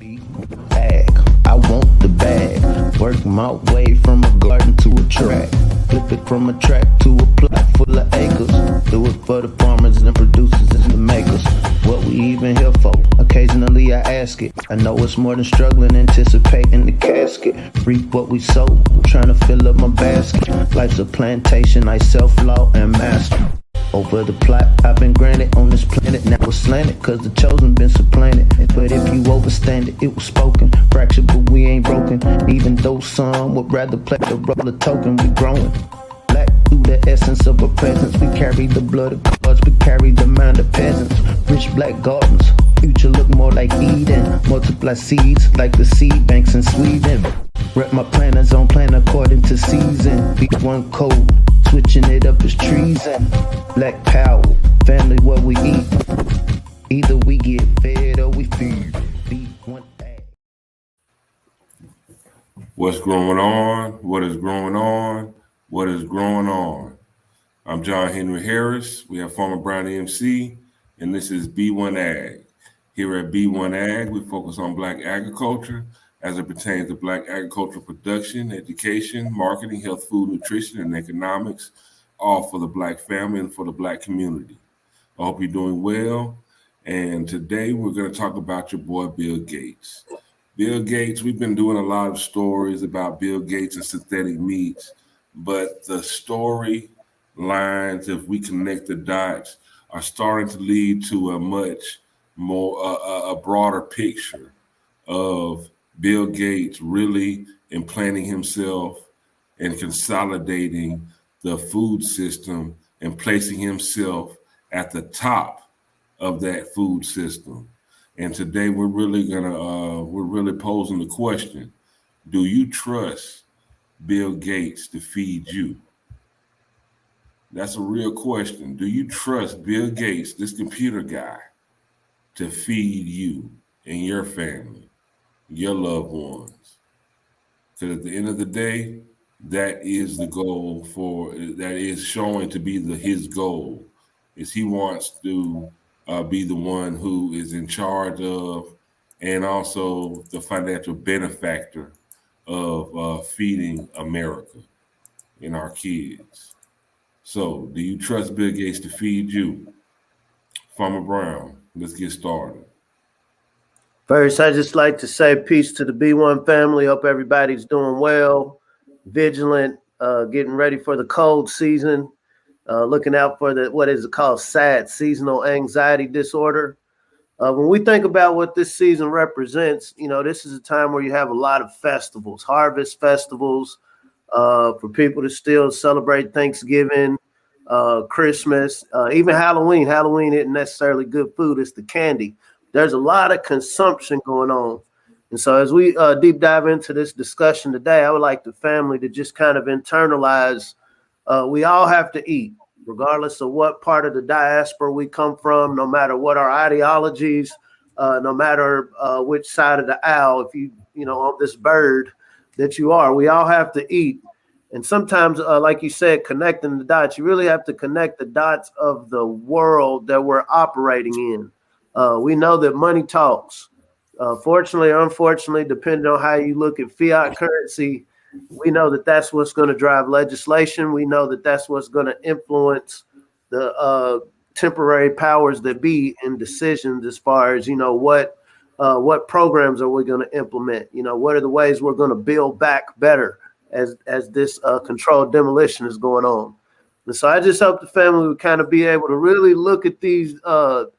Bag, I want the bag. Work my way from a garden to a track. Flip it from a track to a plot full of acres. Do it for the farmers and producers and the makers. What we even here for? Occasionally I ask it. I know it's more than struggling, anticipating the casket. Reap what we sow, I'm trying to fill up my basket. Life's a plantation, I self-law and master. Over the plot, I've been granted on this planet. Now it's slanted, cause the chosen been supplanted. But if you overstand it, it was spoken. Fractured, but we ain't broken. Even though some would rather play the role of token, we growing. Black through the essence of a presence. We carry the blood of gods, we carry the mind of peasants. Rich black gardens, future look more like Eden. Multiply seeds like the seed banks in Sweden. Rep my planners on plan according to season. B1 code, switching it up is treason. Black power, family what we eat. Either we get fed or we feed. B1AG. What's going on? What is growing on? What is growing on? I'm John Henry Harris. We have former Brown MC, and this is B1AG. Here at B1AG, we focus on Black agriculture as it pertains to Black agricultural production, education, marketing, health, food, nutrition, and economics, all for the Black family and for the Black community. I hope you're doing well. And today we're going to talk about your boy, Bill Gates. Bill Gates, we've been doing a lot of stories about Bill Gates and synthetic meats, but the story lines, if we connect the dots, are starting to lead to a much more, a broader picture of Bill Gates really implanting himself and consolidating the food system and placing himself at the top of that food system. And today we're really posing the question: do you trust Bill Gates to feed you? That's a real question. Do you trust Bill Gates, this computer guy, to feed you and your family, your loved ones? Because at the end of the day, that is the goal that is showing to be his goal, is he wants to be the one who is in charge of and also the financial benefactor of feeding America and our kids. So do you trust Bill Gates to feed you? Farmer Brown, let's get started. First, I just like to say peace to the B1 family. Hope everybody's doing well, vigilant, getting ready for the cold season, looking out for what is called SAD, seasonal anxiety disorder. When we think about what this season represents, this is a time where you have a lot of festivals, harvest festivals, for people to still celebrate Thanksgiving, Christmas, even Halloween. Halloween isn't necessarily good food, it's the candy. There's a lot of consumption going on. And so as we deep dive into this discussion today, I would like the family to just kind of internalize, we all have to eat, regardless of what part of the diaspora we come from, no matter what our ideologies, no matter which side of the aisle, if you on this bird that you are, we all have to eat. And sometimes, like you said, connecting the dots, you really have to connect the dots of the world that we're operating in. We know that money talks. Fortunately or unfortunately, depending on how you look at fiat currency, we know that that's what's going to drive legislation. We know that that's what's going to influence the temporary powers that be in decisions as far as, what programs are we going to implement? What are the ways we're going to build back better as this controlled demolition is going on? And so I just hope the family would kind of be able to really look at these, the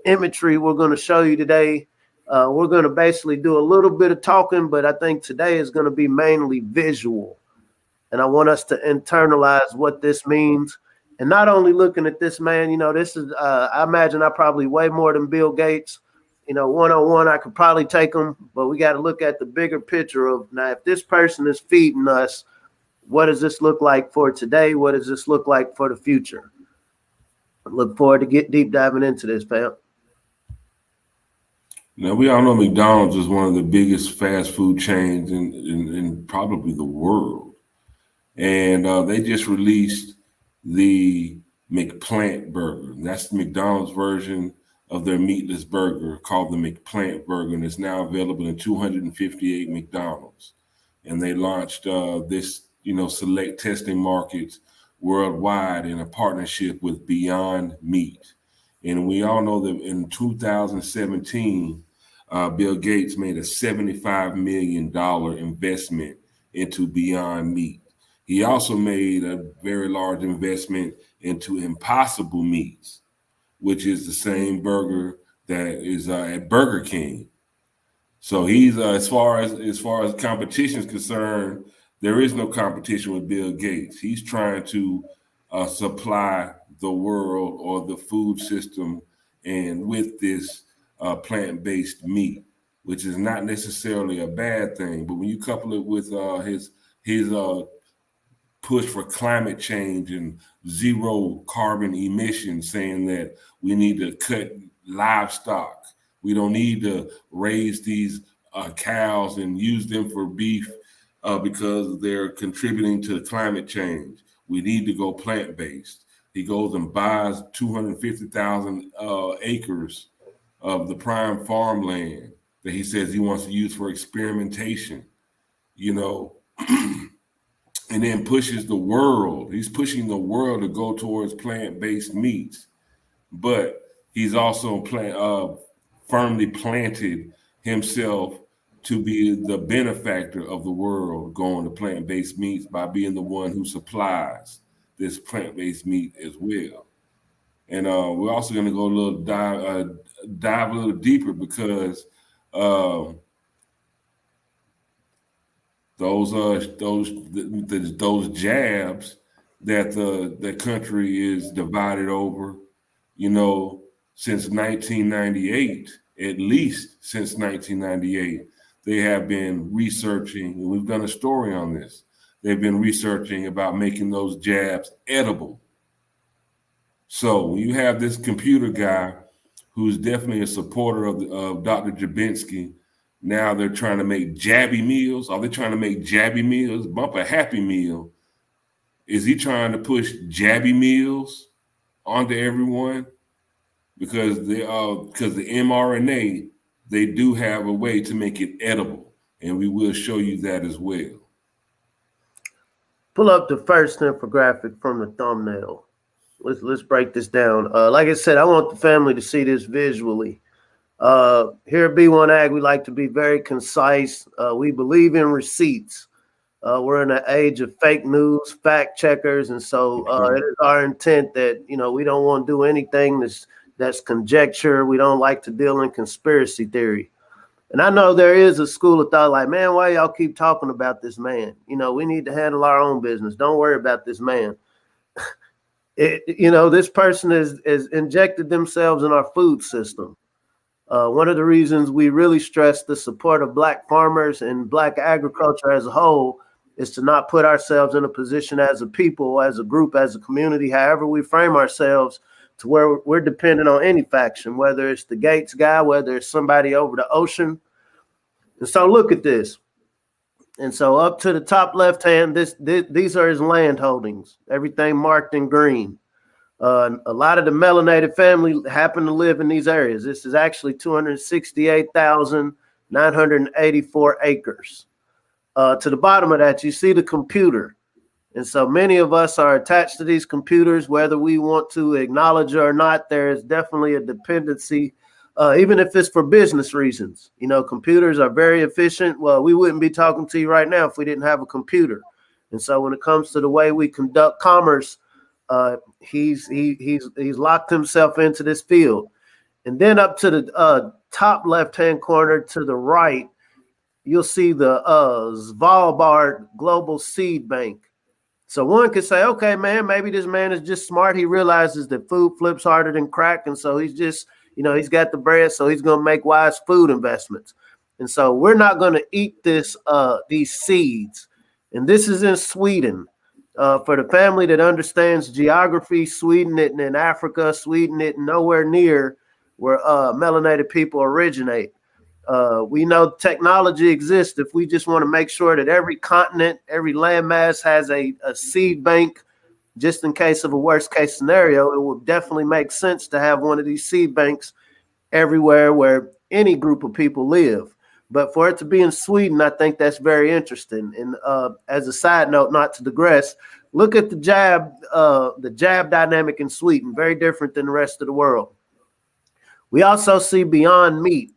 imagery we're going to show you today. We're going to basically do a little bit of talking, but I think today is going to be mainly visual. And I want us to internalize what this means. And not only looking at this man, this is, I imagine I probably way more than Bill Gates. One-on-one, I could probably take him, but we got to look at the bigger picture of, now, if this person is feeding us, what does this look like for today? What does this look like for the future? I look forward to get deep diving into this, fam. Now, we all know McDonald's is one of the biggest fast food chains in probably the world. And they just released the McPlant burger. That's the McDonald's version of their meatless burger called the McPlant Burger, and it's now available in 258 McDonald's. And they launched this, select testing markets worldwide in a partnership with Beyond Meat. And we all know that in 2017, Bill Gates made a $75 million investment into Beyond Meat. He also made a very large investment into Impossible Meats, which is the same burger that is at Burger King. So he's as far as competition is concerned, there is no competition with Bill Gates. He's trying to supply the world or the food system, and with this plant-based meat, which is not necessarily a bad thing. But when you couple it with his push for climate change and zero carbon emissions, saying that we need to cut livestock, we don't need to raise these cows and use them for beef because they're contributing to climate change. We need to go plant-based. He goes and buys 250,000 acres of the prime farmland that he says he wants to use for experimentation, and then pushes the world. He's pushing the world to go towards plant-based meats, but he's also firmly planted himself to be the benefactor of the world going to plant-based meats by being the one who supplies this plant-based meat as well. And we're also going to go a little dive a little deeper, because those jabs that the country is divided over, since 1998, at least since 1998, they have been researching, and we've done a story on this. They've been researching about making those jabs edible. So when you have this computer guy who's definitely a supporter of Dr. Jabinsky, now they're trying to make jabby meals. Are they trying to make jabby meals? Bump a Happy Meal. Is he trying to push jabby meals onto everyone? Because the mRNA, they do have a way to make it edible, and we will show you that as well. Pull up the first infographic from the thumbnail. Let's break this down. Like I said, I want the family to see this visually. Here at B1AG, we like to be very concise. We believe in receipts. We're in an age of fake news, fact checkers, and so it is our intent that we don't want to do anything that's conjecture. We don't like to deal in conspiracy theory. And I know there is a school of thought like, man, why y'all keep talking about this man? We need to handle our own business. Don't worry about this man. This person is injected themselves in our food system. One of the reasons we really stress the support of Black farmers and Black agriculture as a whole is to not put ourselves in a position as a people, as a group, as a community, however we frame ourselves, to where we're dependent on any faction, whether it's the Gates guy, whether it's somebody over the ocean. And so look at this. And so up to the top left hand, these are his land holdings, everything marked in green. A lot of the melanated family happen to live in these areas. This is actually 268,984 acres. To the bottom of that, you see the computer. And so many of us are attached to these computers, whether we want to acknowledge it or not. There is definitely a dependency, even if it's for business reasons. Computers are very efficient. Well, we wouldn't be talking to you right now if we didn't have a computer. And so when it comes to the way we conduct commerce, he's locked himself into this field. And then up to the top left-hand corner to the right, you'll see the Svalbard Global Seed Bank. So one could say, okay, man, maybe this man is just smart. He realizes that food flips harder than crack. And so he's just, he's got the bread, so he's going to make wise food investments. And so we're not going to eat these seeds. And this is in Sweden. For the family that understands geography, Sweden isn't in Africa, Sweden isn't nowhere near where melanated people originate. We know technology exists if we just want to make sure that every continent, every landmass has a seed bank, just in case of a worst case scenario. It would definitely make sense to have one of these seed banks everywhere where any group of people live. But for it to be in Sweden, I think that's very interesting. And as a side note, not to digress, look at the jab dynamic in Sweden, very different than the rest of the world. We also see Beyond Meat.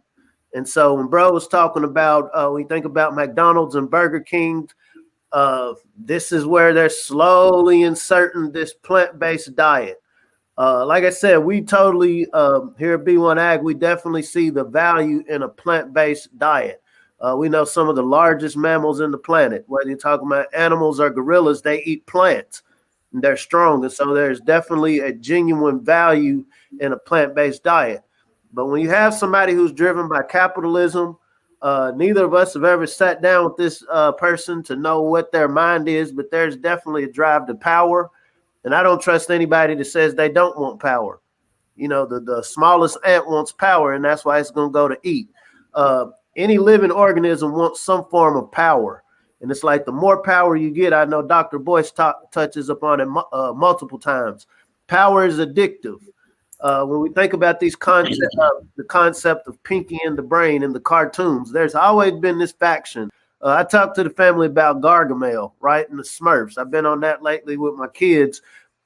And so when bro was talking about, we think about McDonald's and Burger King, this is where they're slowly inserting this plant-based diet. Like I said, we totally here at B1AG, we definitely see the value in a plant-based diet. We know some of the largest mammals in the planet, whether you're talking about animals or gorillas, they eat plants and they're strong. And so there's definitely a genuine value in a plant-based diet. But when you have somebody who's driven by capitalism, neither of us have ever sat down with this person to know what their mind is, but there's definitely a drive to power. And I don't trust anybody that says they don't want power. You know, the smallest ant wants power, and that's why it's going to go to eat. Any living organism wants some form of power. And it's like the more power you get, I know Dr. Boyce touches upon it multiple times. Power is addictive. When we think about these concepts, the concept of Pinky and the Brain in the cartoons, there's always been this faction. I talked to the family about Gargamel, right, and the Smurfs. I've been on that lately with my kids.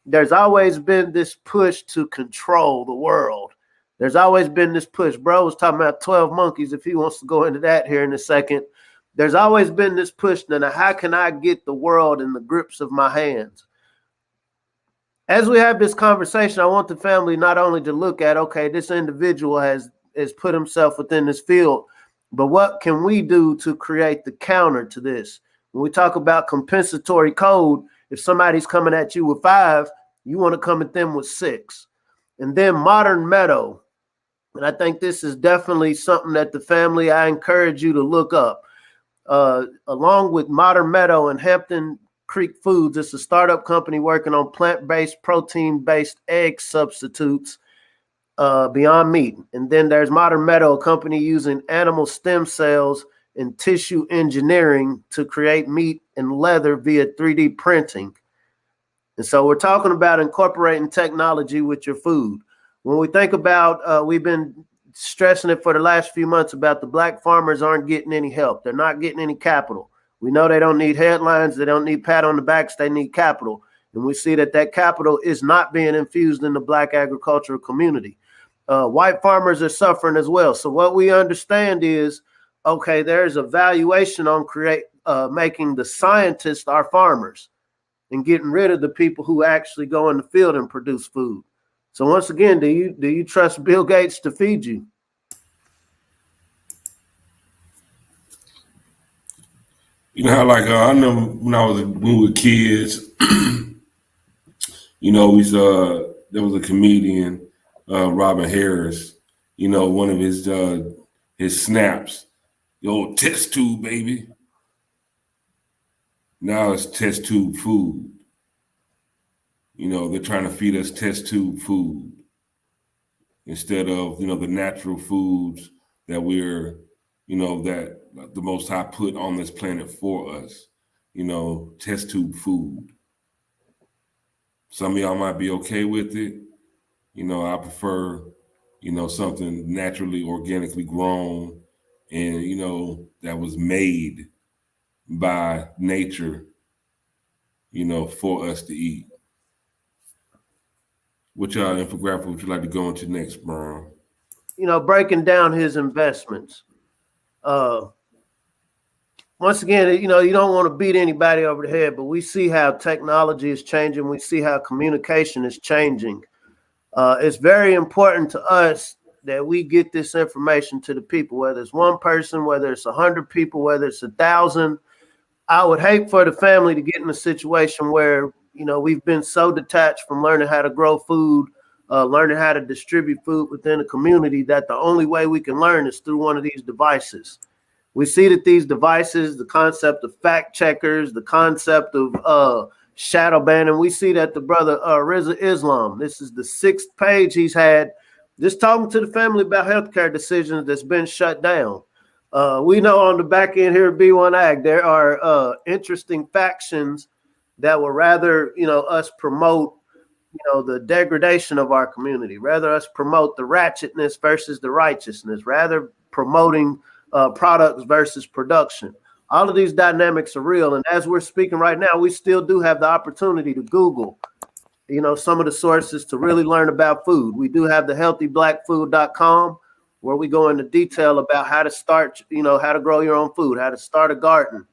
There's always been this push to control the world. There's always been this push. Bro was talking about 12 monkeys, if he wants to go into that here in a second. There's always been this push. Now, how can I get the world in the grips of my hands? As we have this conversation, I want the family not only to look at, okay, this individual has put himself within this field, but what can we do to create the counter to this? When we talk about compensatory code, if somebody's coming at you with 5, you want to come at them with 6. And then modern meadow. And I think this is definitely something that the family, I encourage you to look up. Along with Modern Meadow and Hampton Creek Foods, it's a startup company working on plant-based, protein-based egg substitutes beyond meat. And then there's Modern Meadow, a company using animal stem cells and tissue engineering to create meat and leather via 3D printing. And so we're talking about incorporating technology with your food. When we think about, we've been stressing it for the last few months about the black farmers aren't getting any help. They're not getting any capital. We know they don't need headlines. They don't need pat on the backs. They need capital. And we see that that capital is not being infused in the black agricultural community. White farmers are suffering as well. So what we understand is, okay, there's a valuation on making the scientists our farmers and getting rid of the people who actually go in the field and produce food. So once again, do you trust Bill Gates to feed you? You know how, like, I remember when we were kids, you know, there was a comedian, Robin Harris, you know, one of his snaps, the old test tube, baby. Now it's test tube food. You know, they're trying to feed us test tube food instead of, you know, the natural foods that we're, you know, that the Most High put on this planet for us, you know, test tube food. Some of y'all might be okay with it. You know, I prefer, you know, something naturally, organically grown and, you know, that was made by nature, you know, for us to eat. Which infographic would you like to go into next, Brown? You know, breaking down his investments. Once again, you know, you don't want to beat anybody over the head, but we see how technology is changing. We see how communication is changing. It's very important to us that we get this information to the people, whether it's one person, whether it's 100 people, whether it's 1,000. I would hate for the family to get in a situation where, you know, we've been so detached from learning how to grow food, learning how to distribute food within a community that the only way we can learn is through one of these devices. We see that these devices, the concept of fact checkers, the concept of shadow banning, we see that the brother Rizza Islam, this is the 6th page he's had just talking to the family about healthcare decisions that's been shut down. We know on the back end here at B1AG, there are interesting factions that would rather, you know, us promote the degradation of our community, rather us promote the ratchetness versus the righteousness, rather promoting products versus production. All of these dynamics are real. And as we're speaking right now, we still do have the opportunity to Google, some of the sources to really learn about food. We do have the healthyblackfood.com where we go into detail about how to start, how to grow your own food, how to start a garden.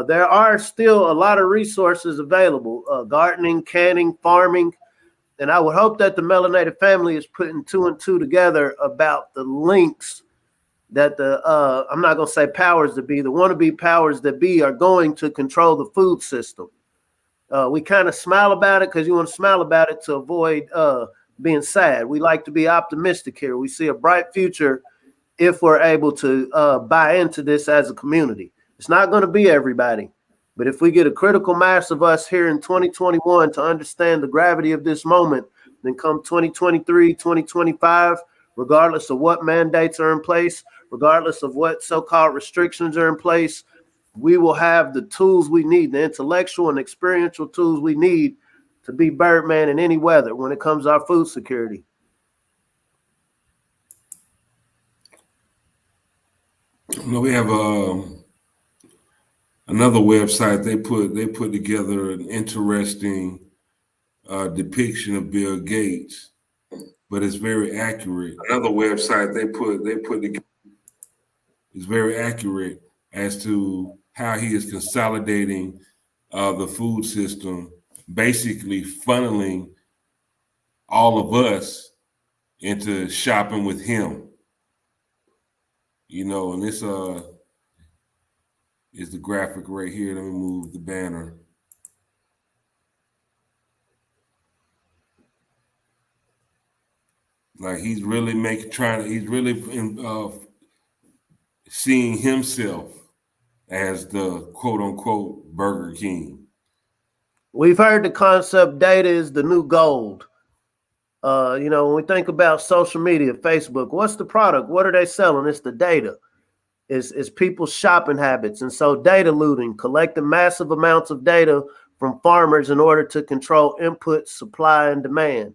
There are still a lot of resources available, gardening, canning, farming. And I would hope that the Melanated family is putting 2 and 2 together about the links that I'm not going to say powers that be, the wannabe powers that be are going to control the food system. We kind of smile about it because you want to smile about it to avoid being sad. We like to be optimistic here. We see a bright future if we're able to buy into this as a community. It's not going to be everybody, but if we get a critical mass of us here in 2021 to understand the gravity of this moment, then come 2023, 2025, regardless of what mandates are in place, regardless of what so-called restrictions are in place, we will have the tools we need, the intellectual and experiential tools we need to be Birdman in any weather when it comes to our food security. We have another website. They put together an interesting depiction of Bill Gates, but it's very accurate. Another website they put together is very accurate as to how he is consolidating the food system, basically funneling all of us into shopping with him. And this is the graphic right here. Let me move the banner. Like he's really seeing himself as the quote unquote Burger King. We've heard the concept data is the new gold. When we think about social media, Facebook, what's the product? What are they selling? It's the data. It's people's shopping habits. And so data looting, collecting massive amounts of data from farmers in order to control input, supply, and demand.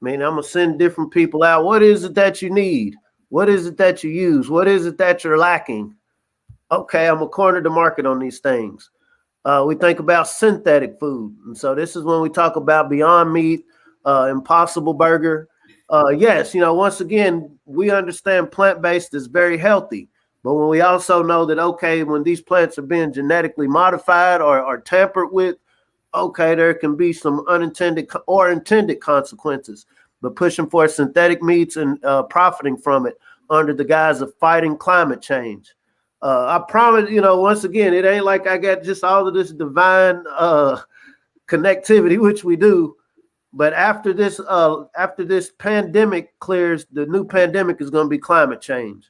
I mean, I'm going to send different people out. What is it that you need? What is it that you use? What is it that you're lacking? Okay, I'm going to corner the market on these things. We think about synthetic food. And so this is when we talk about Beyond Meat, Impossible Burger. Yes, once again, we understand plant-based is very healthy. But when we also know that, okay, when these plants are being genetically modified or tampered with, okay, there can be some unintended or intended consequences. But pushing for synthetic meats and profiting from it under the guise of fighting climate change. I promise, once again, it ain't like I got just all of this divine connectivity, which we do. But after this pandemic clears, the new pandemic is going to be climate change.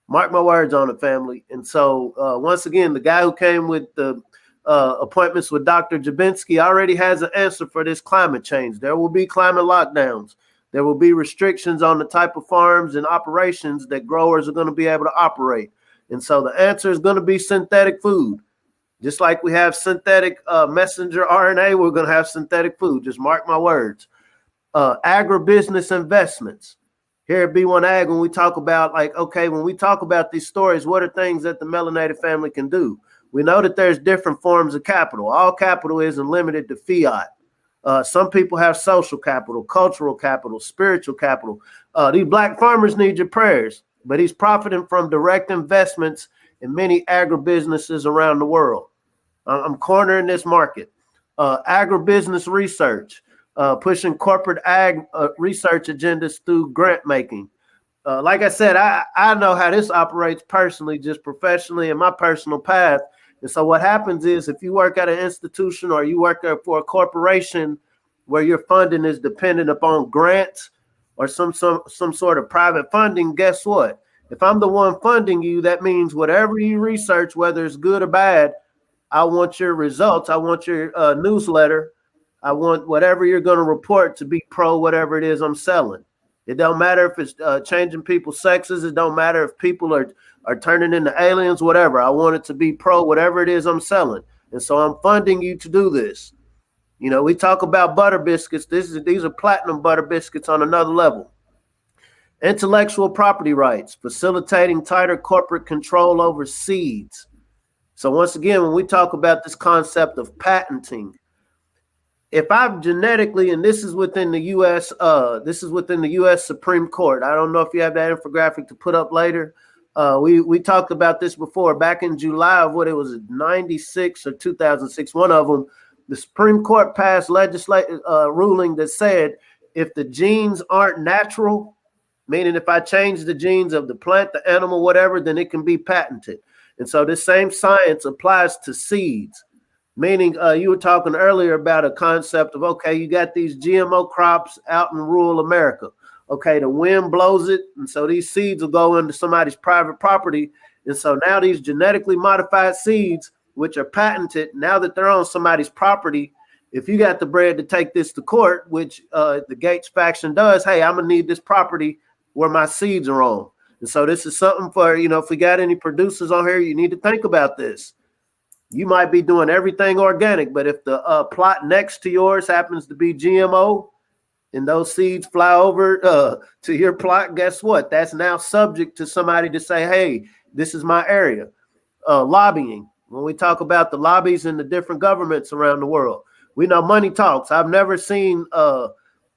Mark my words on it, family. And so once again, the guy who came with the appointments with Dr. Jabinski already has an answer for this climate change. There will be climate lockdowns. There will be restrictions on the type of farms and operations that growers are going to be able to operate. And so the answer is going to be synthetic food. Just like we have synthetic messenger RNA, we're going to have synthetic food. Just mark my words. Agribusiness investments. Here at B1AG, when we talk about when we talk about these stories, what are things that the melanated family can do? We know that there's different forms of capital. All capital isn't limited to fiat. Some people have social capital, cultural capital, spiritual capital. These black farmers need your prayers, but he's profiting from direct investments in many agribusinesses around the world. I'm cornering this market. Agribusiness research, pushing corporate ag research agendas through grant making. Like I said, I know how this operates personally, just professionally in my personal path. And so what happens is if you work at an institution or you work for a corporation where your funding is dependent upon grants or some sort of private funding, guess what? If I'm the one funding you, that means whatever you research, whether it's good or bad, I want your results. I want your newsletter. I want whatever you're going to report to be pro whatever it is I'm selling. It don't matter if it's changing people's sexes. It don't matter if people are turning into aliens, whatever. I want it to be pro whatever it is I'm selling. And so I'm funding you to do this. You know, we talk about butter biscuits. These are platinum butter biscuits on another level. Intellectual property rights, facilitating tighter corporate control over seeds. So once again, when we talk about this concept of patenting, if I've genetically, and this is within the U.S. Supreme Court. I don't know if you have that infographic to put up later. We talked about this before. Back in July of what it was, 96 or 2006, one of them, the Supreme Court passed legislative ruling that said if the genes aren't natural, meaning if I change the genes of the plant, the animal, whatever, then it can be patented. And so this same science applies to seeds. Meaning, you were talking earlier about a concept of, okay, you got these GMO crops out in rural America. Okay, the wind blows it, and so these seeds will go into somebody's private property. And so now these genetically modified seeds, which are patented, now that they're on somebody's property, if you got the bread to take this to court, which the Gates faction does, hey, I'm going to need this property where my seeds are on. And so this is something for, you know, if we got any producers on here, you need to think about this. You might be doing everything organic, but if the plot next to yours happens to be GMO and those seeds fly over to your plot, guess what? That's now subject to somebody to say, hey, this is my area. Lobbying. When we talk about the lobbies in the different governments around the world, we know money talks. I've never seen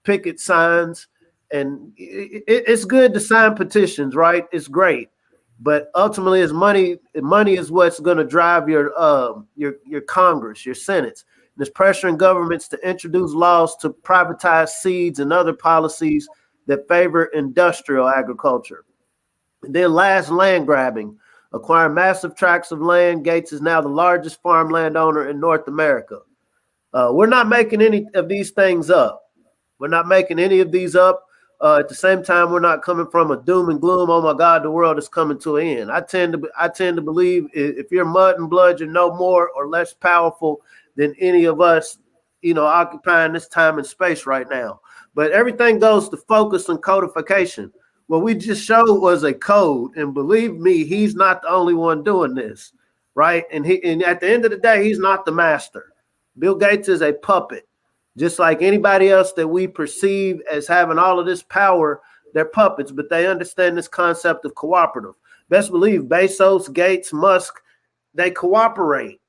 picket signs, and it's good to sign petitions, right? It's great. But ultimately, it's money. Money is what's going to drive your Congress, your Senate. And it's pressuring governments to introduce laws to privatize seeds and other policies that favor industrial agriculture. And then last, land grabbing. Acquiring massive tracts of land, Gates is now the largest farmland owner in North America. We're not making any of these things up. We're not making any of these up. At the same time, we're not coming from a doom and gloom. Oh my God, the world is coming to an end. I tend to believe if you're mud and blood, you're no more or less powerful than any of us, you know, occupying this time and space right now. But everything goes to focus and codification. What we just showed was a code, and believe me, he's not the only one doing this, right? And at the end of the day, he's not the master. Bill Gates is a puppet. Just like anybody else that we perceive as having all of this power, they're puppets, but they understand this concept of cooperative. Best believe Bezos, Gates, Musk, they cooperate.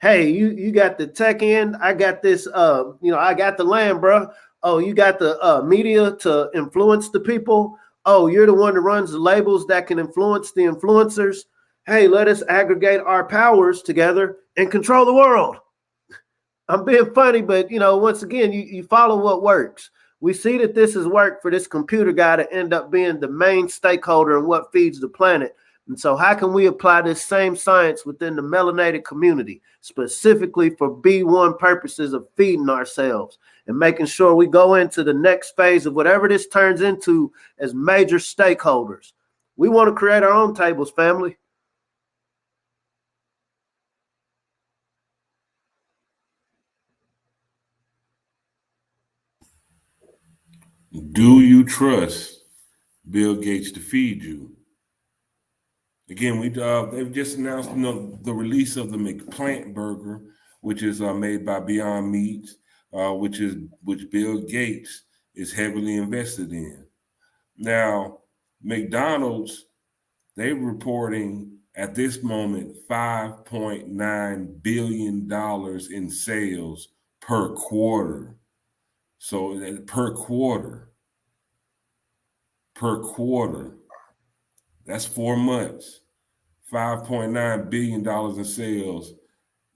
Hey, you got the tech end. I got this, I got the land, bro. Oh, you got the media to influence the people. Oh, you're the one that runs the labels that can influence the influencers. Hey, let us aggregate our powers together and control the world. I'm being funny, but, you know, once again, you follow what works. We see that this has worked for this computer guy to end up being the main stakeholder in what feeds the planet. And so how can we apply this same science within the melanated community, specifically for B1 purposes of feeding ourselves and making sure we go into the next phase of whatever this turns into as major stakeholders? We want to create our own tables, family. Do you trust Bill Gates to feed you? Again, they've just announced, the release of the McPlant burger, which is made by Beyond Meat, which Bill Gates is heavily invested in. Now, McDonald's, they're reporting at this moment $5.9 billion in sales per quarter. So per quarter, that's 4 months, $5.9 billion in sales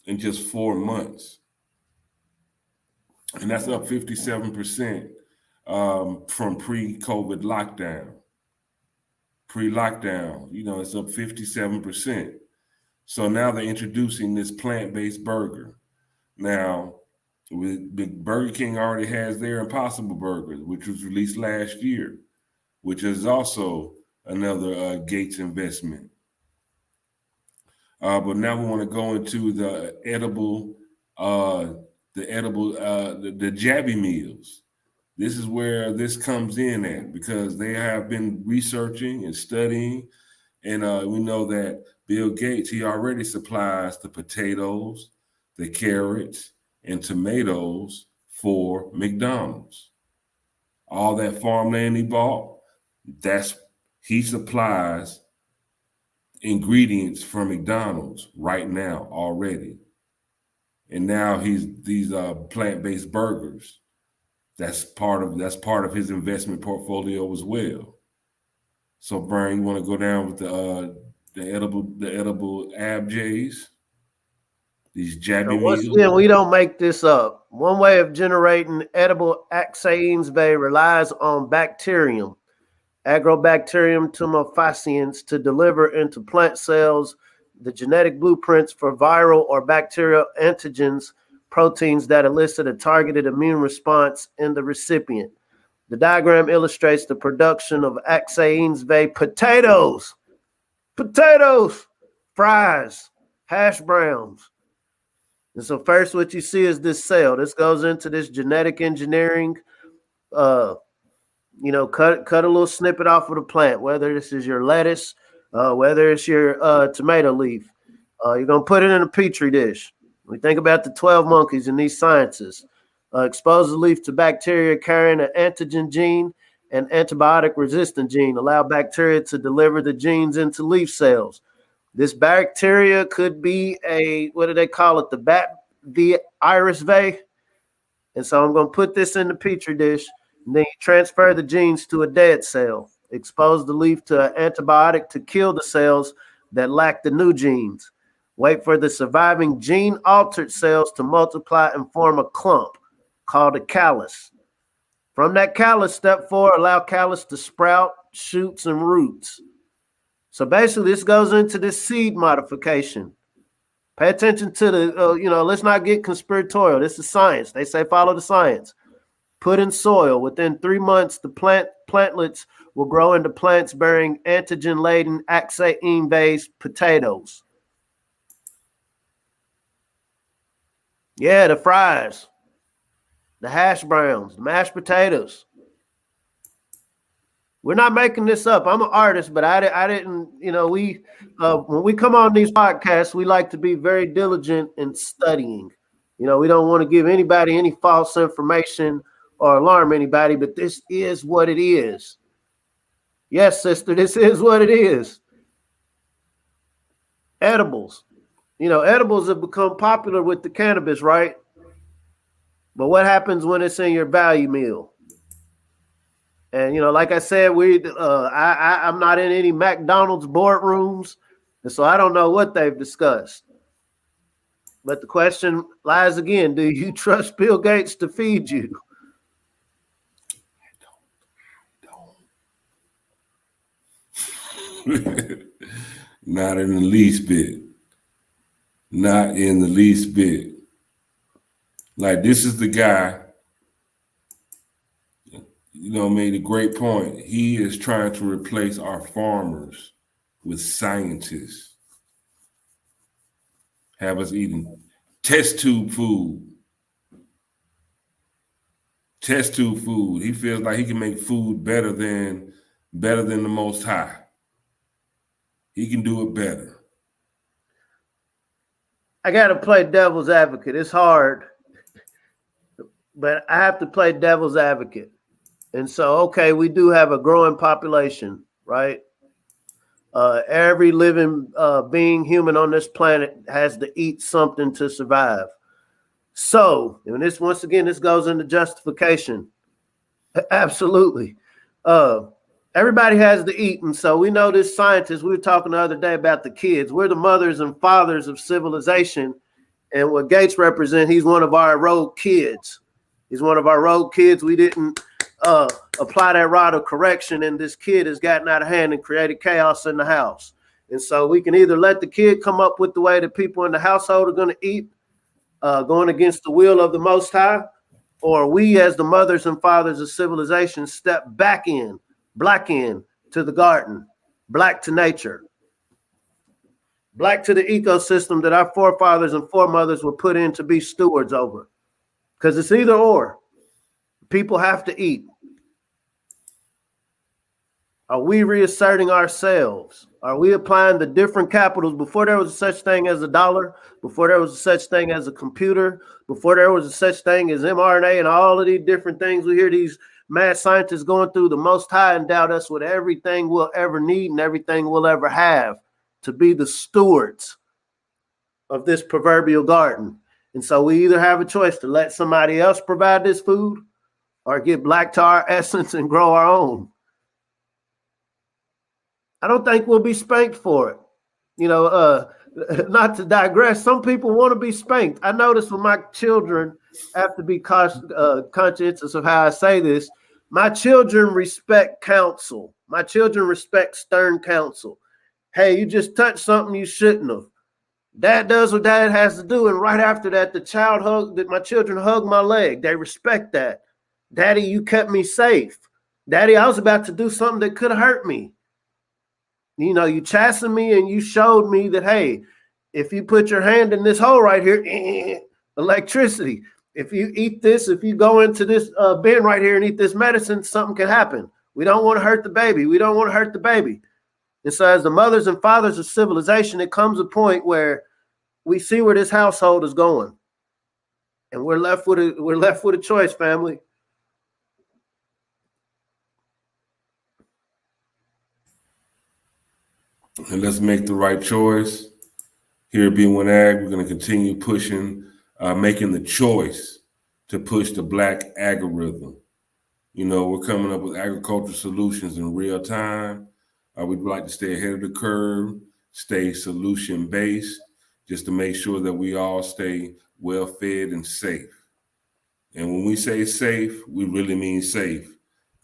in just 4 months. And that's up 57% from pre-COVID lockdown. Pre-lockdown, it's up 57%. So now they're introducing this plant-based burger. Now, Burger King already has their Impossible Burger, which was released last year, which is also another Gates investment. But now we want to go into the Jabby meals. This is where this comes in at, because they have been researching and studying, and we know that Bill Gates, he already supplies the potatoes, the carrots, and tomatoes for McDonald's. All that farmland he bought, he supplies ingredients for McDonald's right now already. And now these plant-based burgers. That's part of his investment portfolio as well. So Brian, you want to go down with the edible ABJs? These jabby Once meals? again, we don't make this up. One way of generating edible axanes relies on bacterium, Agrobacterium tumefaciens, to deliver into plant cells the genetic blueprints for viral or bacterial antigens, proteins that elicit a targeted immune response in the recipient. The diagram illustrates the production of axanes potatoes, fries, hash browns. And so first what you see is this cell. This goes into this genetic engineering, cut a little snippet off of the plant, whether this is your lettuce, whether it's your tomato leaf. You're going to put it in a petri dish. We think about the 12 monkeys in these sciences. Expose the leaf to bacteria carrying an antigen gene and antibiotic resistant gene. Allow bacteria to deliver the genes into leaf cells. This bacteria could be what do they call it? The iris V. And so I'm going to put this in the petri dish, and then you transfer the genes to a dead cell. Expose the leaf to an antibiotic to kill the cells that lack the new genes. Wait for the surviving gene-altered cells to multiply and form a clump called a callus. From that callus, step 4, allow callus to sprout shoots and roots. So basically, this goes into this seed modification. Pay attention to the, let's not get conspiratorial. This is science. They say follow the science. Put in soil. Within 3 months, the plantlets will grow into plants bearing antigen-laden axaene-based potatoes. Yeah, the fries, the hash browns, the mashed potatoes. We're not making this up. I'm an artist, but I didn't, when we come on these podcasts, we like to be very diligent in studying. We don't want to give anybody any false information or alarm anybody, but this is what it is. Yes, sister, this is what it is. Edibles. Edibles have become popular with the cannabis, right? But what happens when it's in your value meal? And, like I said, I'm not in any McDonald's boardrooms, and so I don't know what they've discussed. But the question lies again, do you trust Bill Gates to feed you? Not in the least bit. Not in the least bit. Like, this is the guy, made a great point. He is trying to replace our farmers with scientists. Have us eating test tube food. Test tube food. He feels like he can make food better than the Most High. He can do it better. I got to play devil's advocate. It's hard, but I have to play devil's advocate. And so, okay, we do have a growing population, right? Every living being, human on this planet, has to eat something to survive. So, and this, once again, this goes into justification. Absolutely. Everybody has to eat. And so we know this scientist, we were talking the other day about the kids. We're the mothers and fathers of civilization. And what Gates represents, he's one of our rogue kids. He's one of our rogue kids. We didn't apply that rod of correction, and this kid has gotten out of hand and created chaos in the house. And so we can either let the kid come up with the way that people in the household are going to eat, going against the will of the Most High, or we as the mothers and fathers of civilization step back in, black in to the garden, black to nature, black to the ecosystem that our forefathers and foremothers were put in to be stewards over. Because it's either or. People have to eat. Are we reasserting ourselves? Are we applying the different capitals? Before there was such thing as a dollar, before there was such thing as a computer, before there was such thing as mRNA and all of these different things we hear these mad scientists going through, the Most High endowed us with everything we'll ever need and everything we'll ever have to be the stewards of this proverbial garden. And so we either have a choice to let somebody else provide this food or get black to our essence and grow our own. I don't think we'll be spanked for it. Not to digress, some people want to be spanked. I notice when my children have to be conscientious of how I say this. My children respect counsel. My children respect stern counsel. Hey, you just touched something you shouldn't have. Dad does what dad has to do. And right after that, my children hug my leg. They respect that. Daddy, you kept me safe. Daddy, I was about to do something that could have hurt me. You chastened me and you showed me that, hey, if you put your hand in this hole right here, electricity. If you eat this, if you go into this bin right here and eat this medicine, something can happen. We don't want to hurt the baby. We don't want to hurt the baby. And so as the mothers and fathers of civilization, it comes a point where we see where this household is going. And we're left with a choice, family. And let's make the right choice. Here at B1AG, we're going to continue pushing, making the choice to push the black algorithm. We're coming up with agricultural solutions in real time. We'd like to stay ahead of the curve, stay solution-based, just to make sure that we all stay well-fed and safe. And when we say safe, we really mean safe,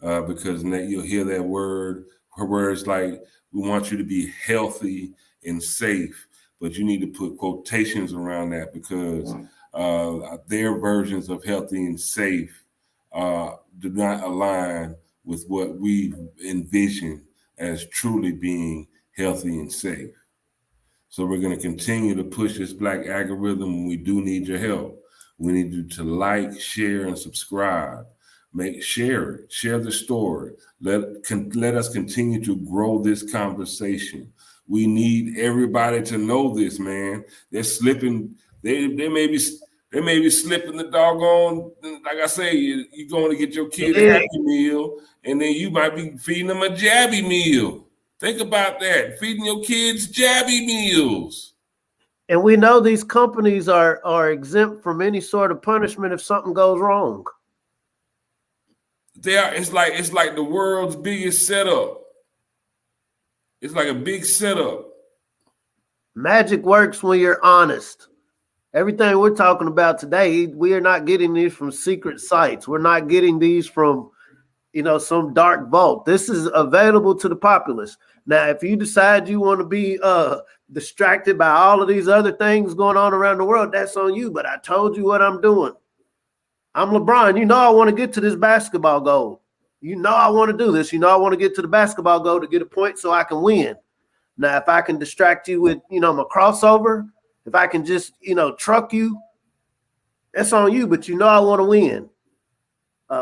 because you'll hear that word, words like, we want you to be healthy and safe, but you need to put quotations around that, because their versions of healthy and safe do not align with what we envision as truly being healthy and safe. So we're going to continue to push this black algorithm, and we do need your help. We need you to like, share, and subscribe. Share the story. Let us continue to grow this conversation. We need everybody to know this, man. They're slipping. They may be slipping the doggone. Like I say, you're going to get your kid a Happy Meal, and then you might be feeding them a Jabby Meal. Think about that. Feeding your kids Jabby Meals. And we know these companies are exempt from any sort of punishment if something goes wrong. It's like the world's biggest setup. It's like a big setup. Magic works when you're honest. Everything we're talking about today, we are not getting these from secret sites. We're not getting these from, some dark vault. This is available to the populace. Now, if you decide you want to be distracted by all of these other things going on around the world, that's on you. But I told you what I'm doing. I'm LeBron. I want to get to this basketball goal. I want to do this. I want to get to the basketball goal to get a point so I can win. Now, if I can distract you with, my crossover, if I can just, truck you, that's on you. But I want to win.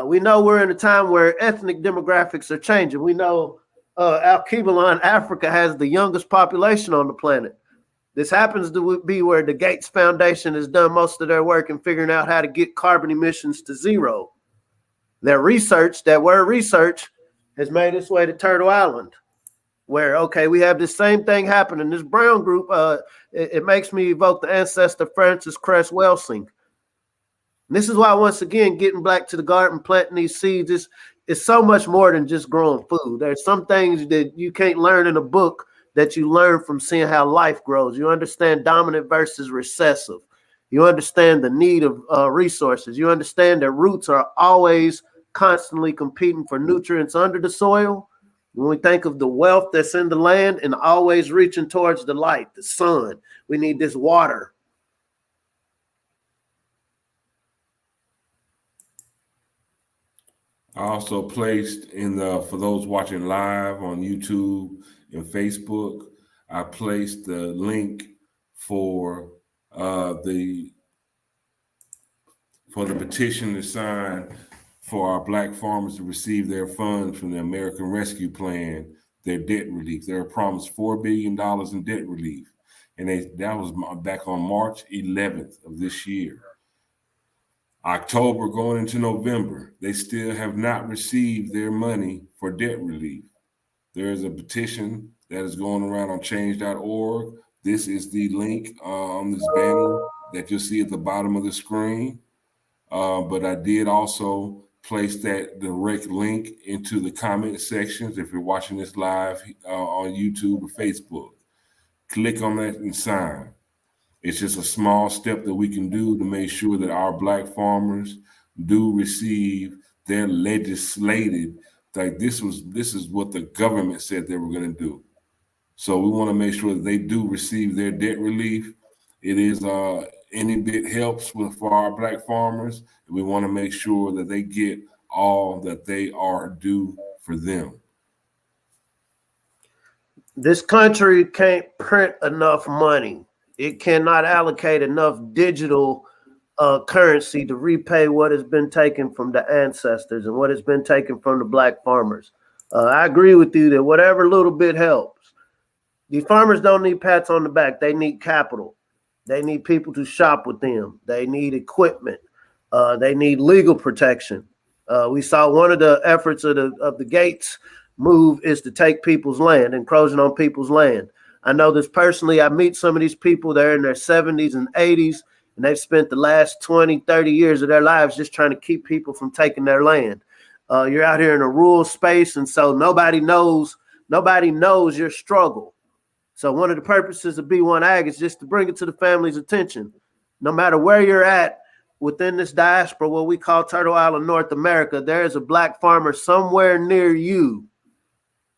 We know we're in a time where ethnic demographics are changing. We know Al-Kibalon, Africa, has the youngest population on the planet. This happens to be where the Gates Foundation has done most of their work in figuring out how to get carbon emissions to zero. Their research, that word research, has made its way to Turtle Island, where, we have this same thing happening. This brown group, it makes me evoke the ancestor Francis Cress Welsing. And this is why, once again, getting back to the garden, planting these seeds is so much more than just growing food. There's some things that you can't learn in a book that you learn from seeing how life grows. You understand dominant versus recessive. You understand the need of resources. You understand that roots are always constantly competing for nutrients under the soil. When we think of the wealth that's in the land and always reaching towards the light, the sun, we need this water. I also placed for those watching live on YouTube and Facebook, I placed the link for the petition to sign for our black farmers to receive their funds from the American Rescue Plan their debt relief. They were promised $4 billion in debt relief. And that was back on March 11th of this year. October going into November, they still have not received their money for debt relief. There is a petition that is going around on change.org. This is the link on this banner that you'll see at the bottom of the screen. But I did also place that direct link into the comment sections if you're watching this live on YouTube or Facebook. Click on that and sign. It's just a small step that we can do to make sure that our Black farmers do receive their legislated, like this is what the government said they were going to do. So we want to make sure that they do receive their debt relief. It is any bit helps for our Black farmers. We want to make sure that they get all that they are due for them. This country can't print enough money. It cannot allocate enough digital currency to repay what has been taken from the ancestors and what has been taken from the Black farmers. I agree with you that whatever little bit helps. These farmers don't need pats on the back. They need capital. They need people to shop with them. They need equipment. They need legal protection. We saw one of the efforts of the Gates move is to take people's land, encroaching on people's land. I know this personally. I meet some of these people. They're in their 70s and 80s, and they've spent the last 20, 30 years of their lives just trying to keep people from taking their land. You're out here in a rural space, and so nobody knows your struggle. So one of the purposes of B1AG is just to bring it to the family's attention. No matter where you're at within this diaspora, what we call Turtle Island, North America, there is a Black farmer somewhere near you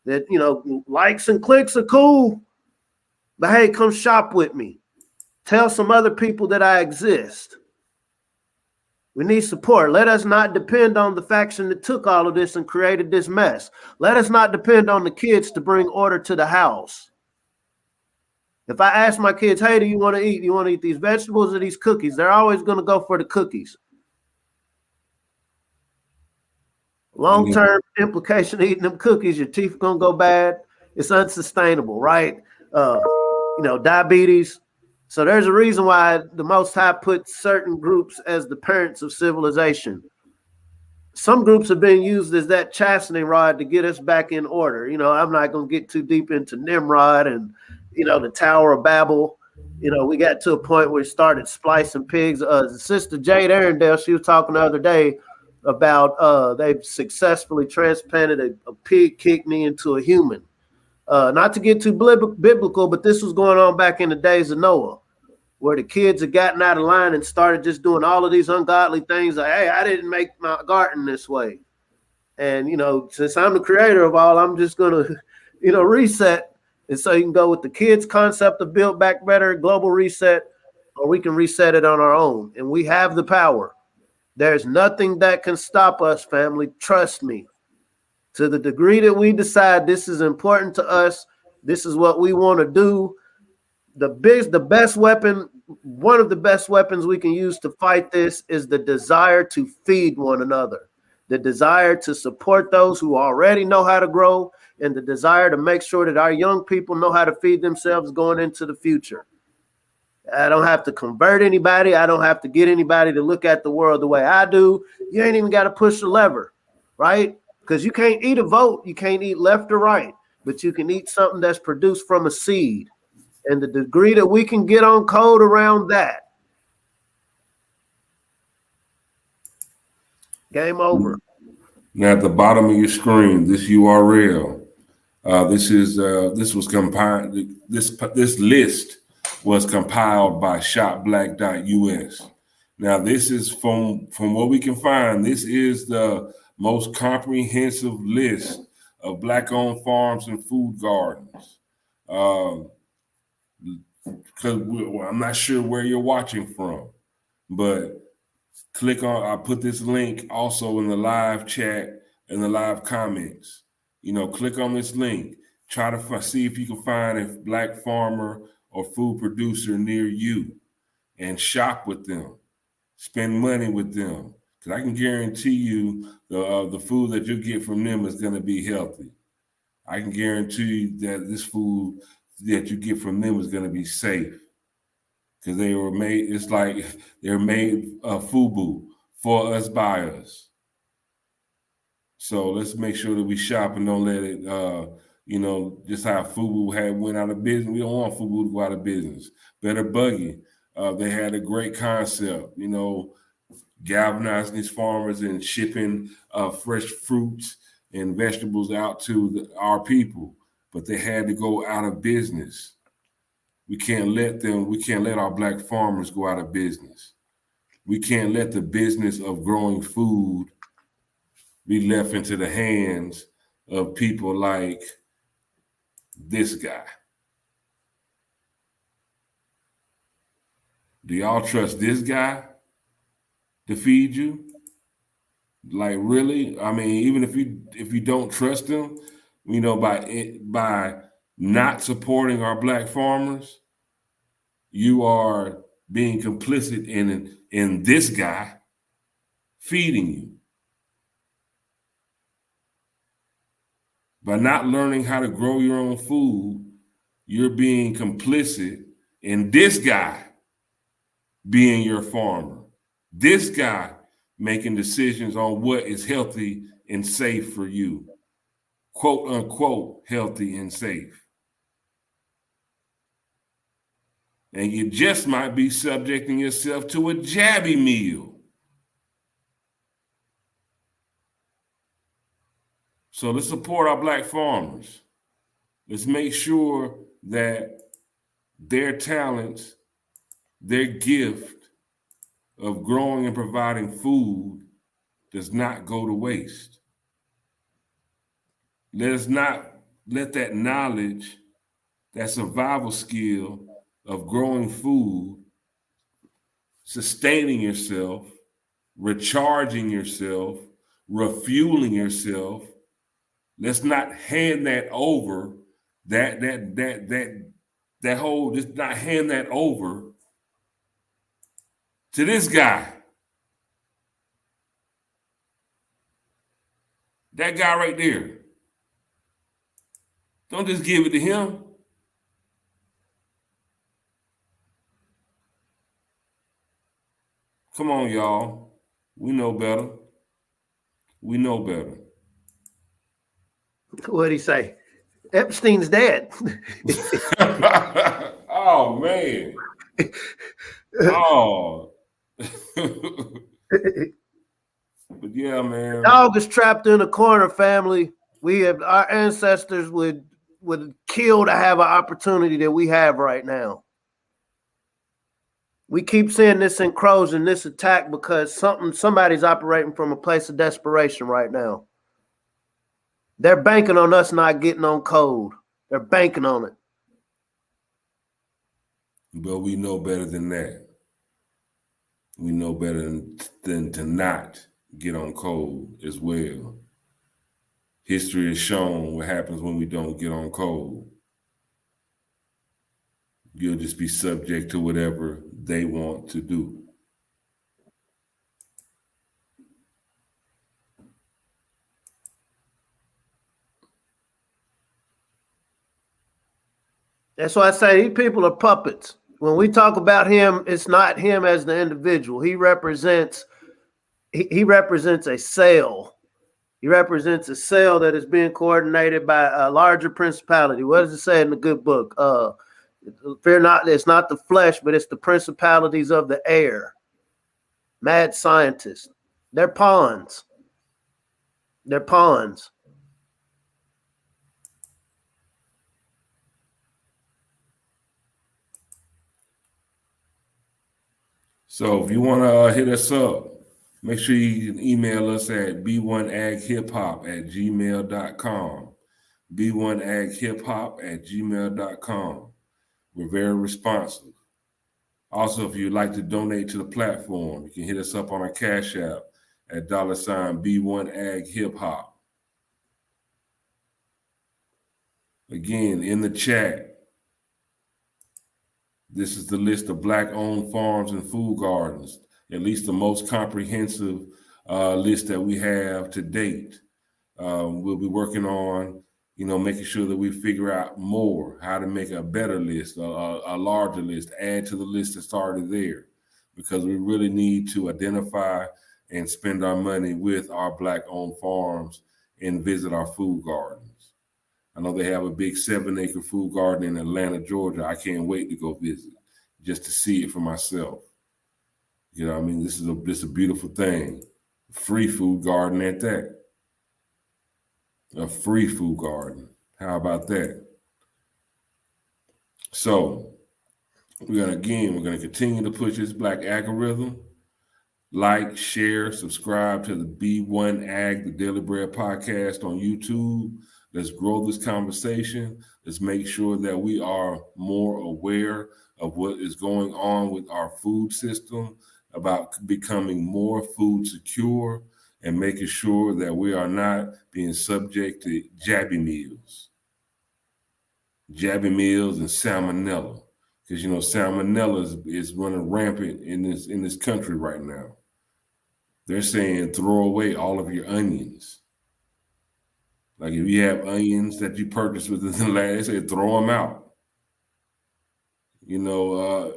that, likes and clicks are cool. But hey, come shop with me. Tell some other people that I exist. We need support. Let us not depend on the faction that took all of this and created this mess. Let us not depend on the kids to bring order to the house. If I ask my kids, hey, do you want to eat? You want to eat these vegetables or these cookies? They're always going to go for the cookies. Long-term implication of eating them cookies, your teeth are going to go bad. It's unsustainable, right? Diabetes. So there's a reason why the Most High put certain groups as the parents of civilization. Some groups have been used as that chastening rod to get us back in order. I'm not going to get too deep into Nimrod and, the Tower of Babel. We got to a point where we started splicing pigs. Sister Jade Arendelle, she was talking the other day about they've successfully transplanted a pig kidney into a human. Not to get too biblical, but this was going on back in the days of Noah, where the kids had gotten out of line and started just doing all of these ungodly things. Like, hey, I didn't make my garden this way. And, since I'm the creator of all, I'm just going to, reset. And so you can go with the kids' concept of Build Back Better, global reset, or we can reset it on our own. And we have the power. There's nothing that can stop us, family. Trust me. To the degree that we decide this is important to us, this is what we want to do, the best weapon, one of the best weapons we can use to fight this is the desire to feed one another, the desire to support those who already know how to grow, and the desire to make sure that our young people know how to feed themselves going into the future. I don't have to convert anybody. I don't have to get anybody to look at the world the way I do. You ain't even got to push the lever, right? Because you can't eat a vote. You can't eat left or right, but you can eat something that's produced from a seed. And the degree that we can get on code around that, game over. Now at the bottom of your screen, this URL, this was compiled. This list was compiled by shopblack.us. Now this is from what we can find. This is the most comprehensive list of Black-owned farms and food gardens. Because I'm not sure where you're watching from, but click on, I put this link also in the live chat and the live comments. Click on this link. Try to see if you can find a Black farmer or food producer near you and shop with them. Spend money with them. Because I can guarantee you the food that you get from them is going to be healthy. I can guarantee you that this food that you get from them is going to be safe because they were made. It's like they're made FUBU for us by us. So let's make sure that we shop and don't let it, just how FUBU went out of business. We don't want FUBU to go out of business. Better Buggy, they had a great concept, galvanizing these farmers and shipping fresh fruits and vegetables out to our people. But they had to go out of business. We can't let our Black farmers go out of business. We can't let the business of growing food be left into the hands of people like this guy. Do y'all trust this guy to feed you? Like, really? I mean, even if you don't trust him, by not supporting our Black farmers, you are being complicit in this guy feeding you. By not learning how to grow your own food, you're being complicit in this guy being your farmer. This guy making decisions on what is healthy and safe for you. Quote unquote, healthy and safe. And you just might be subjecting yourself to a jabby meal. So let's support our Black farmers. Let's make sure that their talents, their gift of growing and providing food does not go to waste. Let us not let that knowledge, that survival skill of growing food, sustaining yourself, recharging yourself, refueling yourself, let's not hand that over, just not hand that over to this guy. That guy right there. Don't just give it to him. Come on, y'all. We know better. We know better. What'd he say? Epstein's dead. Oh, man. Oh. But yeah, man. Dog is trapped in a corner, family. Our ancestors would kill to have an opportunity that we have right now. We keep seeing this encroaching, this attack because somebody's operating from a place of desperation right now. They're banking on us not getting on code. They're banking on it. But we know better than that. We know better than to not get on code as well. History has shown what happens when we don't get on code. You'll just be subject to whatever they want to do. That's why I say these people are puppets. When we talk about him, it's not him as the individual. He represents a cell. He represents a cell that is being coordinated by a larger principality. What does it say in the good book? Fear not, it's not the flesh, but it's the principalities of the air. Mad scientists. They're pawns. They're pawns. So if you want to hit us up, make sure you can email us at b1aghiphop@gmail.com. b1aghiphop@gmail.com. We're very responsive. Also, if you'd like to donate to the platform, you can hit us up on our Cash App at $B1AG Again, in the chat, this is the list of Black-owned farms and food gardens, at least the most comprehensive list that we have to date. We'll be working on, making sure that we figure out more, how to make a better list, a larger list, add to the list that's already there, because we really need to identify and spend our money with our Black-owned farms and visit our food gardens. I know they have a big 7-acre food garden in Atlanta, Georgia. I can't wait to go visit just to see it for myself. This is a beautiful thing. Free food garden at that. A free food garden. How about that? So we're going to continue to push this Black algorithm. Like, share, subscribe to the B1AG, the Daily Bread podcast on YouTube. Let's grow this conversation. Let's make sure that we are more aware of what is going on with our food system, about becoming more food secure, and making sure that we are not being subject to jabby meals and salmonella. Because, salmonella is running rampant in this country right now. They're saying throw away all of your onions. Like if you have onions that you purchased within the last, they say throw them out.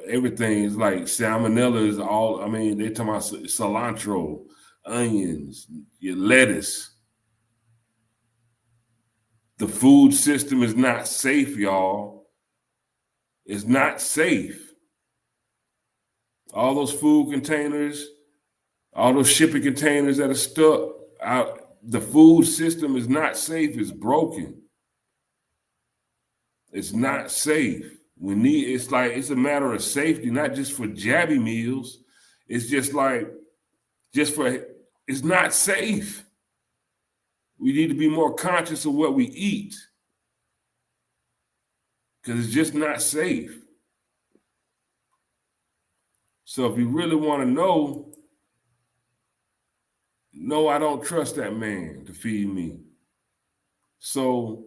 Everything is like salmonella is all, they're talking about cilantro, onions, your lettuce. The food system is not safe, y'all. It's not safe. All those food containers, all those shipping containers that are stuck out, the food system is not safe. It's broken. It's not safe. It's a matter of safety, not just for jabby meals. It's it's not safe. We need to be more conscious of what we eat, because it's just not safe. So if you really want to know, no, I don't trust that man to feed me. So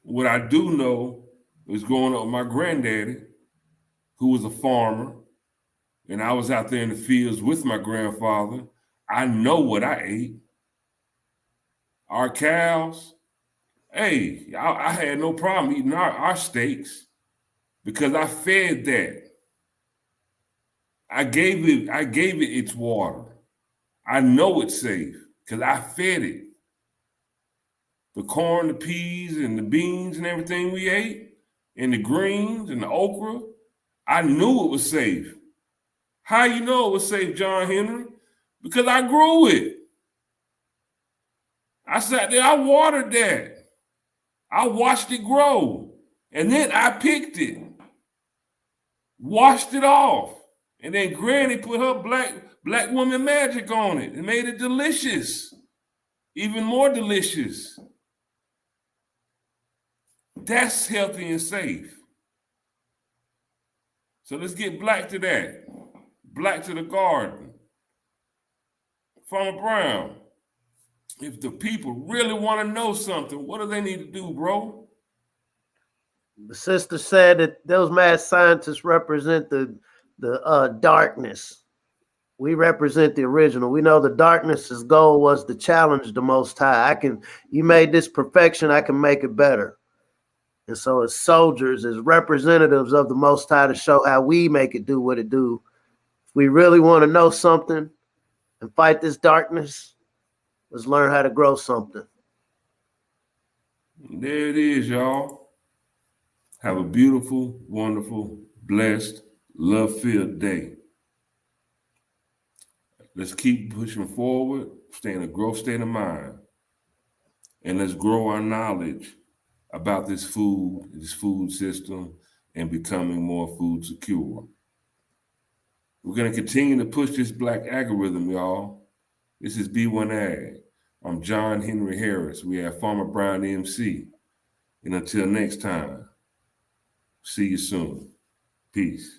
what I do know is going on with my granddaddy, who was a farmer, and I was out there in the fields with my grandfather. I know what I ate. Our cows, hey, I had no problem eating our steaks because I fed that. I gave it its water. I know it's safe because I fed it. The corn, the peas, and the beans and everything we ate, and the greens and the okra, I knew it was safe. How you know it was safe, John Henry? Because I grew it. I sat there, I watered that. I watched it grow. And then I picked it, washed it off. And then Granny put her black woman magic on it and made it delicious, even more delicious. That's healthy and safe. So let's get black to that. Black to the garden. Farmer Brown, if the people really want to know something, what do they need to do, bro? The sister said that those mad scientists represent the darkness. We represent the original. We know the darkness's goal was to challenge the Most High. You made this perfection, I can make it better. And so as soldiers, as representatives of the Most High, to show how we make it do what it do. If we really want to know something and fight this darkness, let's learn how to grow something. There it is, y'all. Have a beautiful, wonderful, blessed, love-filled day. Let's keep pushing forward, stay in a growth state of mind, and let's grow our knowledge about this food system, and becoming more food secure. We're going to continue to push this Black algorithm, y'all. This is B1AG. I'm John Henry Harris. We have Farmer Brown MC. And until next time, see you soon. Peace.